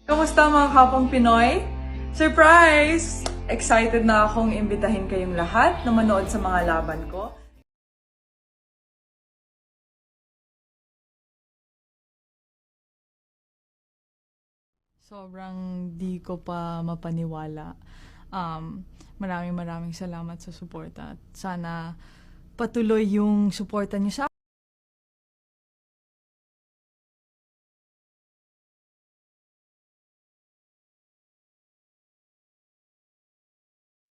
Kamusta mga kapang Pinoy? Surprise! Excited na akong imbitahin kayong lahat na manood sa mga laban ko. Sobrang di ko pa mapaniwala. Maraming salamat sa suporta. At sana patuloy yung suporta niyo sa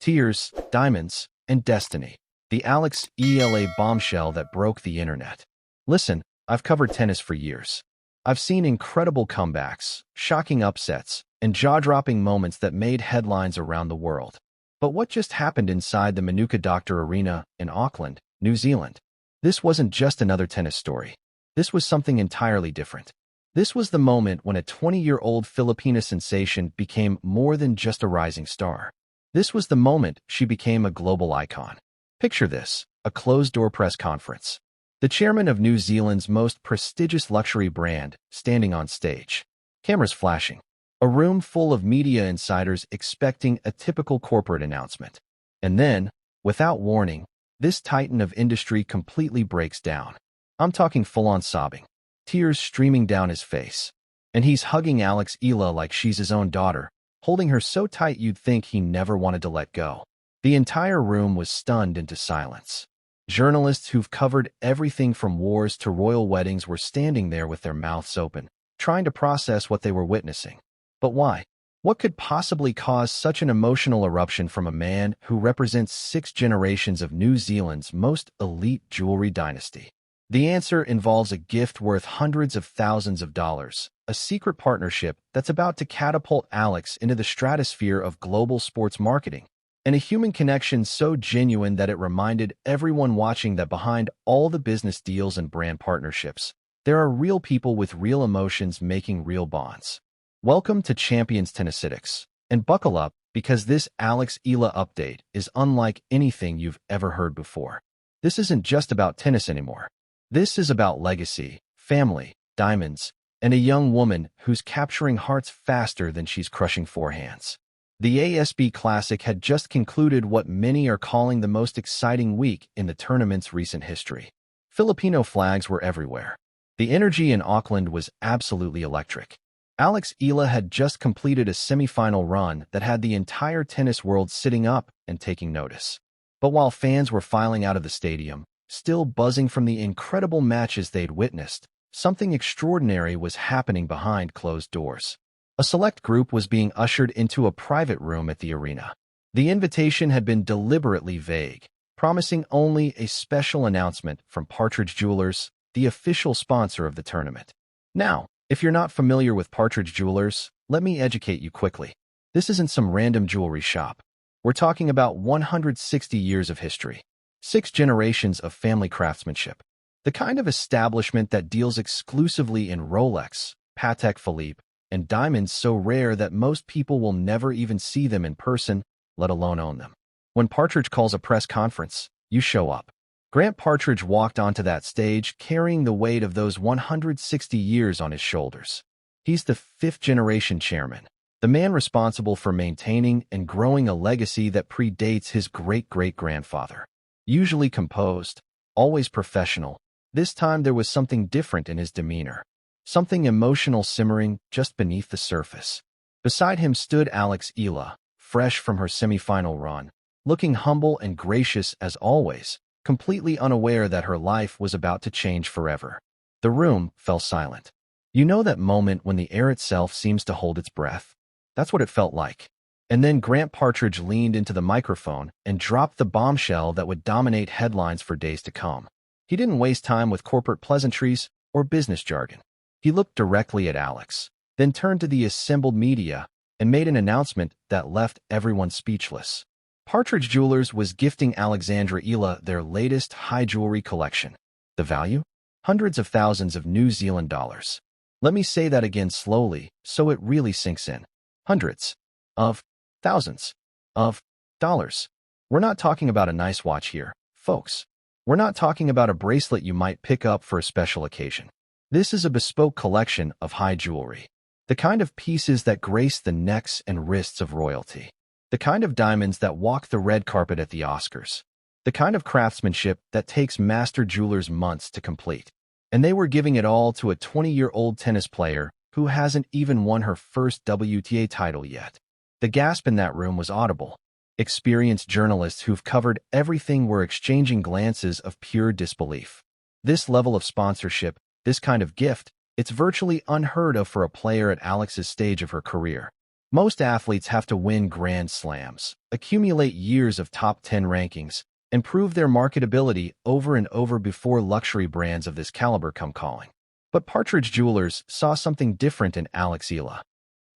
Tears, Diamonds, and Destiny. The Eala Bombshell that broke the internet. Listen, I've covered tennis for years. I've seen incredible comebacks, shocking upsets, and jaw-dropping moments that made headlines around the world. But what just happened inside the Manuka Doctor Arena in Auckland, New Zealand? This wasn't just another tennis story. This was something entirely different. This was the moment when a 20-year-old Filipina sensation became more than just a rising star. This was the moment she became a global icon. Picture this, a closed-door press conference. The chairman of New Zealand's most prestigious luxury brand standing on stage. Cameras flashing. A room full of media insiders expecting a typical corporate announcement. And then, without warning, this titan of industry completely breaks down. I'm talking full-on sobbing. Tears streaming down his face. And he's hugging Eala like she's his own daughter, holding her so tight you'd think he never wanted to let go. The entire room was stunned into silence. Journalists who've covered everything from wars to royal weddings were standing there with their mouths open, trying to process what they were witnessing. But why? What could possibly cause such an emotional eruption from a man who represents 6 generations of New Zealand's most elite jewelry dynasty? The answer involves a gift worth hundreds of thousands of dollars, a secret partnership that's about to catapult Alex into the stratosphere of global sports marketing, and a human connection so genuine that it reminded everyone watching that behind all the business deals and brand partnerships, there are real people with real emotions making real bonds. Welcome to Champions Tennisitics, and buckle up because this Eala update is unlike anything you've ever heard before. This isn't just about tennis anymore. This is about legacy, family, diamonds, and a young woman who's capturing hearts faster than she's crushing forehands. The ASB Classic had just concluded what many are calling the most exciting week in the tournament's recent history. Filipino flags were everywhere. The energy in Auckland was absolutely electric. Eala had just completed a semifinal run that had the entire tennis world sitting up and taking notice. But while fans were filing out of the stadium, still buzzing from the incredible matches they'd witnessed, something extraordinary was happening behind closed doors. A select group was being ushered into a private room at the arena. The invitation had been deliberately vague, promising only a special announcement from Partridge Jewelers, the official sponsor of the tournament. Now, if you're not familiar with Partridge Jewelers, let me educate you quickly. This isn't some random jewelry shop. We're talking about 160 years of history, 6 generations of family craftsmanship, the kind of establishment that deals exclusively in Rolex, Patek Philippe, and diamonds so rare that most people will never even see them in person, let alone own them. When Partridge calls a press conference, you show up. Grant Partridge walked onto that stage carrying the weight of those 160 years on his shoulders. He's the 5th-generation chairman, the man responsible for maintaining and growing a legacy that predates his great-great-grandfather. Usually composed, always professional, this time there was something different in his demeanor. Something emotional simmering just beneath the surface. Beside him stood Eala, fresh from her semifinal run, looking humble and gracious as always, completely unaware that her life was about to change forever. The room fell silent. You know that moment when the air itself seems to hold its breath? That's what it felt like. And then Grant Partridge leaned into the microphone and dropped the bombshell that would dominate headlines for days to come. He didn't waste time with corporate pleasantries or business jargon. He looked directly at Alex, then turned to the assembled media and made an announcement that left everyone speechless. Partridge Jewelers was gifting Eala their latest high jewelry collection. The value? Hundreds of thousands of New Zealand dollars. Let me say that again slowly so it really sinks in. Hundreds of thousands of dollars. We're not talking about a nice watch here, folks. We're not talking about a bracelet you might pick up for a special occasion. This is a bespoke collection of high jewelry. The kind of pieces that grace the necks and wrists of royalty. The kind of diamonds that walk the red carpet at the Oscars. The kind of craftsmanship that takes master jewelers months to complete. And they were giving it all to a 20-year-old tennis player who hasn't even won her first WTA title yet. The gasp in that room was audible. Experienced journalists who've covered everything were exchanging glances of pure disbelief. This level of sponsorship, this kind of gift, it's virtually unheard of for a player at Alex's stage of her career. Most athletes have to win Grand Slams, accumulate years of top 10 rankings, and prove their marketability over and over before luxury brands of this caliber come calling. But Partridge Jewelers saw something different in Eala.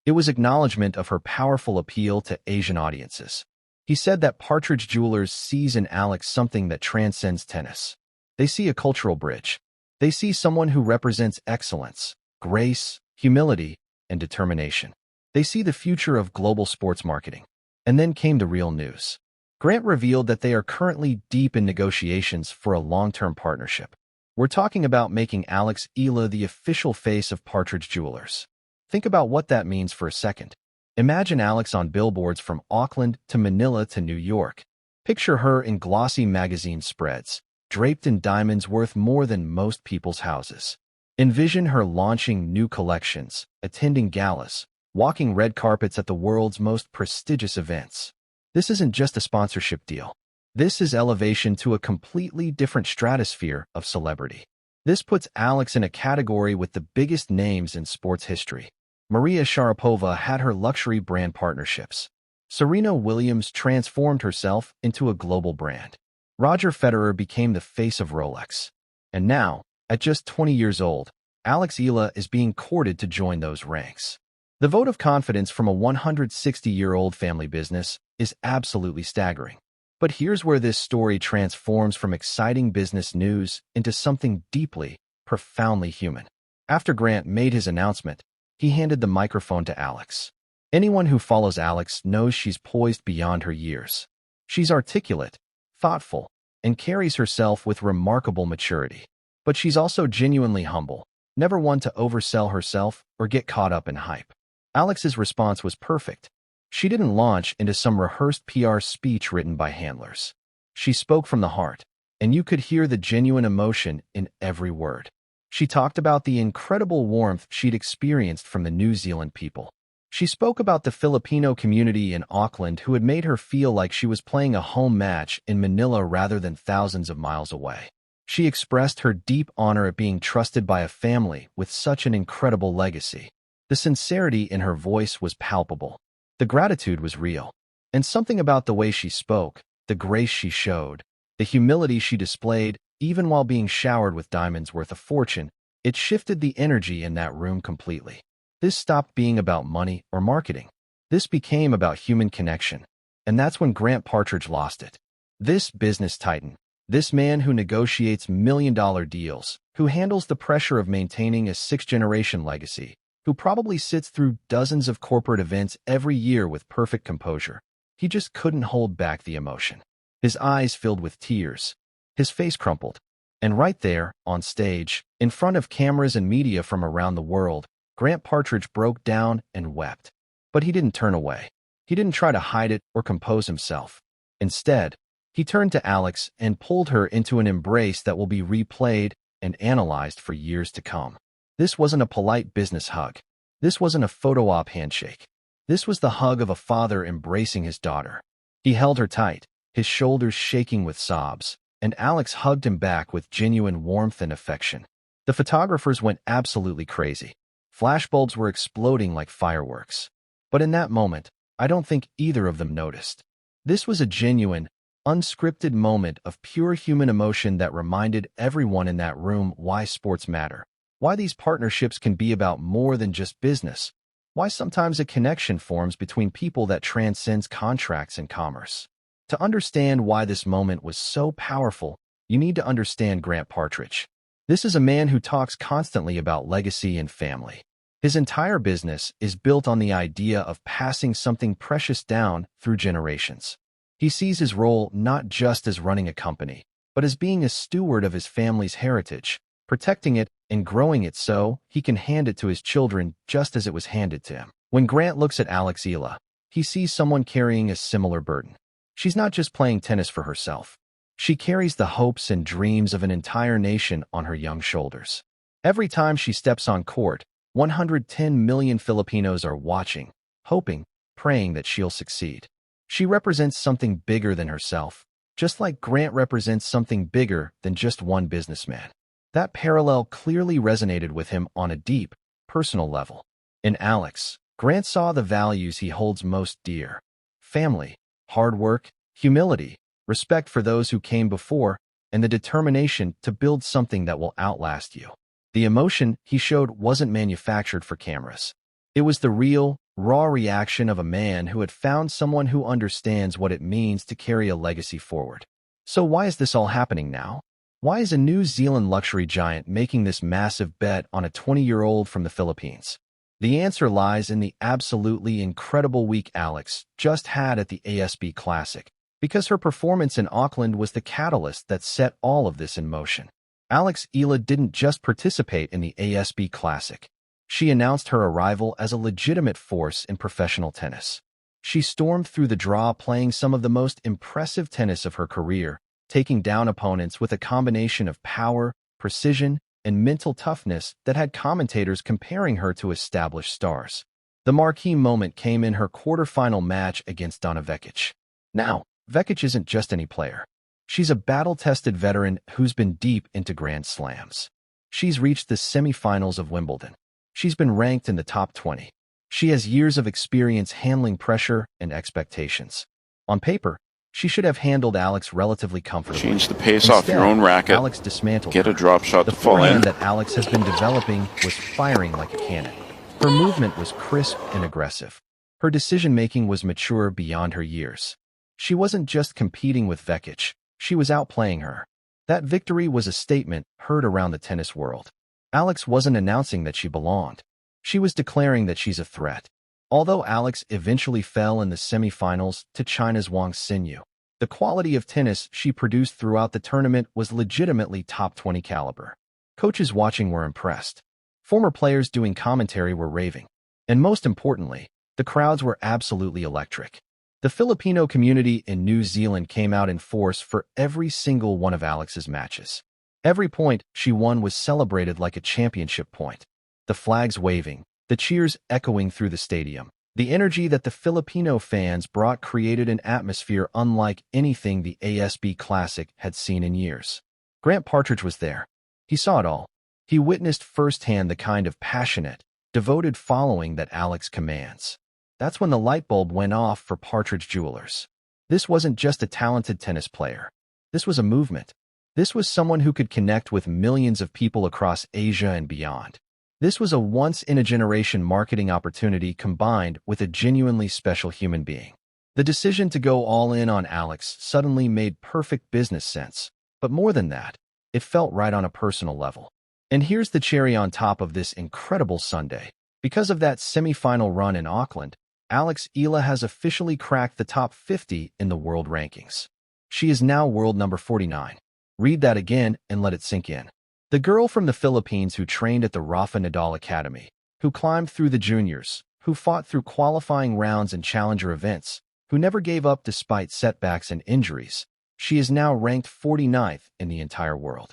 It was acknowledgement of her powerful appeal to Asian audiences. He said that Partridge Jewelers sees in Alex something that transcends tennis. They see a cultural bridge. They see someone who represents excellence, grace, humility, and determination. They see the future of global sports marketing. And then came the real news. Grant revealed that they are currently deep in negotiations for a long-term partnership. We're talking about making Eala the official face of Partridge Jewelers. Think about what that means for a second. Imagine Alex on billboards from Auckland to Manila to New York. Picture her in glossy magazine spreads, draped in diamonds worth more than most people's houses. Envision her launching new collections, attending galas, walking red carpets at the world's most prestigious events. This isn't just a sponsorship deal. This is elevation to a completely different stratosphere of celebrity. This puts Alex in a category with the biggest names in sports history. Maria Sharapova had her luxury brand partnerships. Serena Williams transformed herself into a global brand. Roger Federer became the face of Rolex. And now, at just 20 years old, Eala is being courted to join those ranks. The vote of confidence from a 160-year-old family business is absolutely staggering. But here's where this story transforms from exciting business news into something deeply, profoundly human. After Grant made his announcement, he handed the microphone to Alex. Anyone who follows Alex knows she's poised beyond her years. She's articulate, thoughtful, and carries herself with remarkable maturity. But she's also genuinely humble, never one to oversell herself or get caught up in hype. Alex's response was perfect. She didn't launch into some rehearsed PR speech written by handlers. She spoke from the heart, and you could hear the genuine emotion in every word. She talked about the incredible warmth she'd experienced from the New Zealand people. She spoke about the Filipino community in Auckland who had made her feel like she was playing a home match in Manila rather than thousands of miles away. She expressed her deep honor at being trusted by a family with such an incredible legacy. The sincerity in her voice was palpable. The gratitude was real. And something about the way she spoke, the grace she showed, the humility she displayed, even while being showered with diamonds worth a fortune, it shifted the energy in that room completely. This stopped being about money or marketing. This became about human connection. And that's when Grant Partridge lost it. This business titan, this man who negotiates million-dollar deals, who handles the pressure of maintaining a sixth-generation legacy, who probably sits through dozens of corporate events every year with perfect composure, he just couldn't hold back the emotion. His eyes filled with tears. His face crumpled. And right there, on stage, in front of cameras and media from around the world, Grant Partridge broke down and wept. But he didn't turn away. He didn't try to hide it or compose himself. Instead, he turned to Alex and pulled her into an embrace that will be replayed and analyzed for years to come. This wasn't a polite business hug. This wasn't a photo op handshake. This was the hug of a father embracing his daughter. He held her tight, his shoulders shaking with sobs, and Alex hugged him back with genuine warmth and affection. The photographers went absolutely crazy. Flashbulbs were exploding like fireworks. But in that moment, I don't think either of them noticed. This was a genuine, unscripted moment of pure human emotion that reminded everyone in that room why sports matter, why these partnerships can be about more than just business, why sometimes a connection forms between people that transcends contracts and commerce. To understand why this moment was so powerful, you need to understand Grant Partridge. This is a man who talks constantly about legacy and family. His entire business is built on the idea of passing something precious down through generations. He sees his role not just as running a company, but as being a steward of his family's heritage, protecting it and growing it so he can hand it to his children just as it was handed to him. When Grant looks at Eala, he sees someone carrying a similar burden. She's not just playing tennis for herself. She carries the hopes and dreams of an entire nation on her young shoulders. Every time she steps on court, 110 million Filipinos are watching, hoping, praying that she'll succeed. She represents something bigger than herself, just like Grant represents something bigger than just one businessman. That parallel clearly resonated with him on a deep, personal level. In Alex, Grant saw the values he holds most dear: family, hard work, humility, respect for those who came before, and the determination to build something that will outlast you. The emotion he showed wasn't manufactured for cameras. It was the real, raw reaction of a man who had found someone who understands what it means to carry a legacy forward. So why is this all happening now? Why is a New Zealand luxury giant making this massive bet on a 20-year-old from the Philippines? The answer lies in the absolutely incredible week Alex just had at the ASB Classic, because her performance in Auckland was the catalyst that set all of this in motion. Eala didn't just participate in the ASB Classic. She announced her arrival as a legitimate force in professional tennis. She stormed through the draw playing some of the most impressive tennis of her career, taking down opponents with a combination of power, precision, and mental toughness that had commentators comparing her to established stars. The marquee moment came in her quarterfinal match against Donna Vekic. Now, Vekic isn't just any player. She's a battle-tested veteran who's been deep into Grand Slams. She's reached the semifinals of Wimbledon. She's been ranked in the top 20. She has years of experience handling pressure and expectations. On paper, she should have handled Alex relatively comfortably. Change the pace off your own racket. Alex dismantled Get her. a drop shot The to fall in. forehand that Alex has been developing was firing like a cannon. Her movement was crisp and aggressive. Her decision-making was mature beyond her years. She wasn't just competing with Vekic, she was outplaying her. That victory was a statement heard around the tennis world. Alex wasn't announcing that she belonged. She was declaring that she's a threat. Although Alex eventually fell in the semifinals to China's Wang Xinyu, the quality of tennis she produced throughout the tournament was legitimately top 20 caliber. Coaches watching were impressed. Former players doing commentary were raving. And most importantly, the crowds were absolutely electric. The Filipino community in New Zealand came out in force for every single one of Alex's matches. Every point she won was celebrated like a championship point. The flags waving, the cheers echoing through the stadium. The energy that the Filipino fans brought created an atmosphere unlike anything the ASB Classic had seen in years. Grant Partridge was there. He saw it all. He witnessed firsthand the kind of passionate, devoted following that Alex commands. That's when the light bulb went off for Partridge Jewelers. This wasn't just a talented tennis player. This was a movement. This was someone who could connect with millions of people across Asia and beyond. This was a once-in-a-generation marketing opportunity combined with a genuinely special human being. The decision to go all in on Alex suddenly made perfect business sense. But more than that, it felt right on a personal level. And here's the cherry on top of this incredible Sunday. Because of that semifinal run in Auckland, Eala has officially cracked the top 50 in the world rankings. She is now world number 49. Read that again and let it sink in. The girl from the Philippines who trained at the Rafa Nadal Academy, who climbed through the juniors, who fought through qualifying rounds and challenger events, who never gave up despite setbacks and injuries, she is now ranked 49th in the entire world.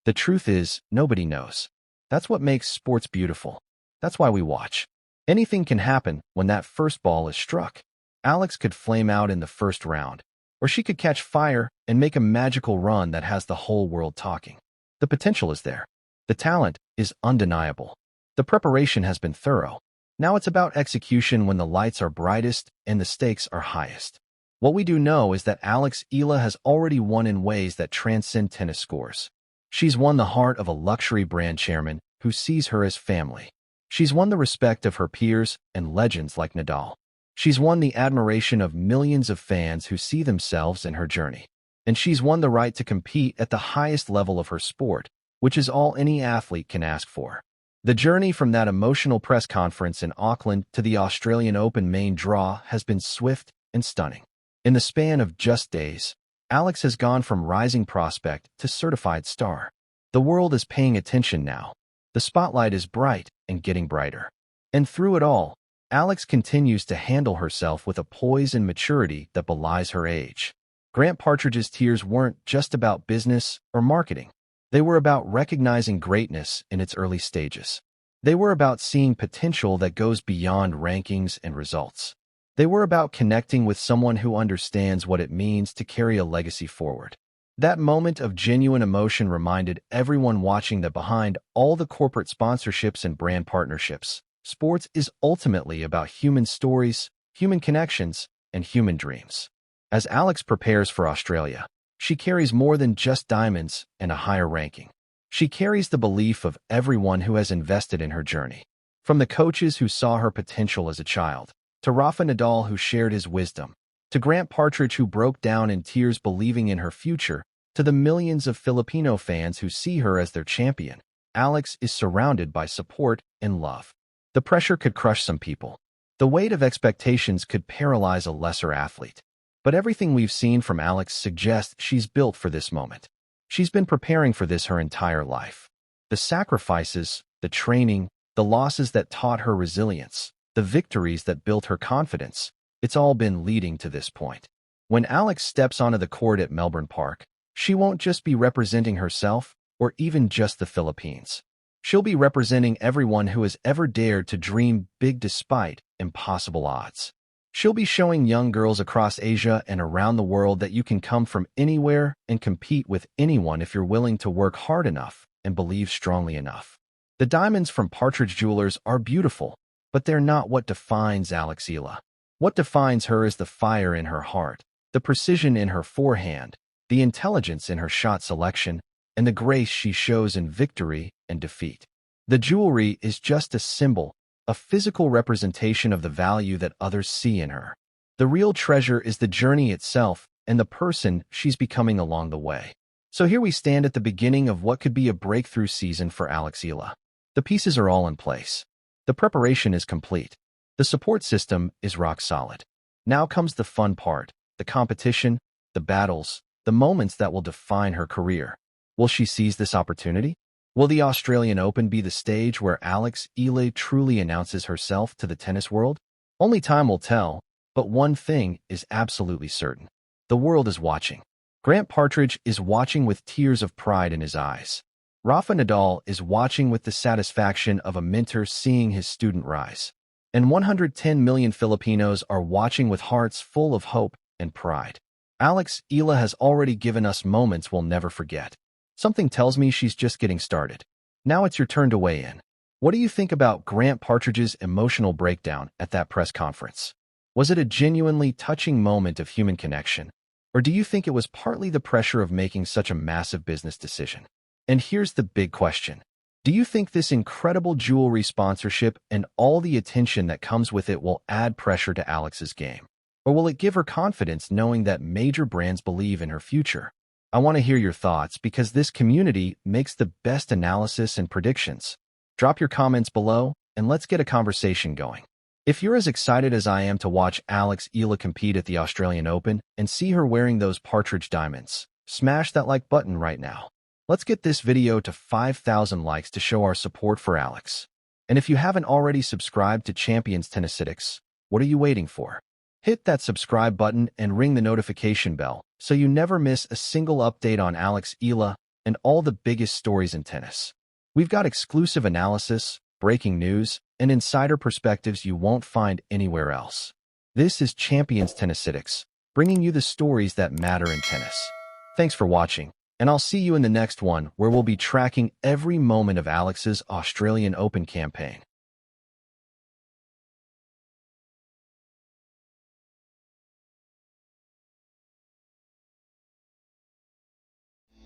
The truth is, nobody knows. That's what makes sports beautiful. That's why we watch. Anything can happen when that first ball is struck. Alex could flame out in the first round, or she could catch fire and make a magical run that has the whole world talking. The potential is there. The talent is undeniable. The preparation has been thorough. Now it's about execution when the lights are brightest and the stakes are highest. What we do know is that Eala has already won in ways that transcend tennis scores. She's won the heart of a luxury brand chairman who sees her as family. She's won the respect of her peers and legends like Nadal. She's won the admiration of millions of fans who see themselves in her journey. And she's won the right to compete at the highest level of her sport, which is all any athlete can ask for. The journey from that emotional press conference in Auckland to the Australian Open main draw has been swift and stunning. In the span of just days, Alex has gone from rising prospect to certified star. The world is paying attention now, The spotlight is bright and getting brighter. And through it all, Alex continues to handle herself with a poise and maturity that belies her age. Grant Partridge's tears weren't just about business or marketing. They were about recognizing greatness in its early stages. They were about seeing potential that goes beyond rankings and results. They were about connecting with someone who understands what it means to carry a legacy forward. That moment of genuine emotion reminded everyone watching that behind all the corporate sponsorships and brand partnerships, sports is ultimately about human stories, human connections, and human dreams. As Alex prepares for Australia, she carries more than just diamonds and a higher ranking. She carries the belief of everyone who has invested in her journey. From the coaches who saw her potential as a child, to Rafa Nadal who shared his wisdom, to Grant Partridge who broke down in tears believing in her future, to the millions of Filipino fans who see her as their champion, Alex is surrounded by support and love. The pressure could crush some people. The weight of expectations could paralyze a lesser athlete. But everything we've seen from Alex suggests she's built for this moment. She's been preparing for this her entire life. The sacrifices, the training, the losses that taught her resilience, the victories that built her confidence, it's all been leading to this point. When Alex steps onto the court at Melbourne Park, she won't just be representing herself or even just the Philippines. She'll be representing everyone who has ever dared to dream big despite impossible odds. She'll be showing young girls across Asia and around the world that you can come from anywhere and compete with anyone if you're willing to work hard enough and believe strongly enough. The diamonds from Partridge Jewelers are beautiful, but they're not what defines Alex Eala. What defines her is the fire in her heart, the precision in her forehand, the intelligence in her shot selection, and the grace she shows in victory and defeat. The jewelry is just a symbol, a physical representation of the value that others see in her. The real treasure is the journey itself and the person she's becoming along the way. So here we stand at the beginning of what could be a breakthrough season for Alex Eala. The pieces are all in place. The preparation is complete. The support system is rock solid. Now comes the fun part, the competition, the battles, the moments that will define her career. Will she seize this opportunity? Will the Australian Open be the stage where Alex Eala truly announces herself to the tennis world? Only time will tell, but one thing is absolutely certain. The world is watching. Grant Partridge is watching with tears of pride in his eyes. Rafa Nadal is watching with the satisfaction of a mentor seeing his student rise. And 110 million Filipinos are watching with hearts full of hope and pride. Alex Eala has already given us moments we'll never forget. Something tells me she's just getting started. Now it's your turn to weigh in. What do you think about Grant Partridge's emotional breakdown at that press conference? Was it a genuinely touching moment of human connection? Or do you think it was partly the pressure of making such a massive business decision? And here's the big question. Do you think this incredible jewelry sponsorship and all the attention that comes with it will add pressure to Alex's game? Or will it give her confidence knowing that major brands believe in her future? I want to hear your thoughts because this community makes the best analysis and predictions. Drop your comments below and let's get a conversation going. If you're as excited as I am to watch Alex Eala compete at the Australian Open and see her wearing those Partridge diamonds, smash that like button right now. Let's get this video to 5,000 likes to show our support for Alex. And if you haven't already subscribed to Champions Tennisitics, what are you waiting for? Hit that subscribe button and ring the notification bell so you never miss a single update on Alex Eala and all the biggest stories in tennis. We've got exclusive analysis, breaking news, and insider perspectives you won't find anywhere else. This is Champions Tennisitics, bringing you the stories that matter in tennis. Thanks for watching, and I'll see you in the next one where we'll be tracking every moment of Alex's Australian Open campaign.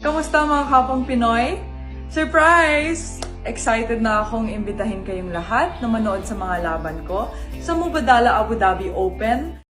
Kamusta mga kapong Pinoy? Surprise! Excited na akong imbitahin kayong lahat na manood sa mga laban ko sa Mubadala Abu Dhabi Open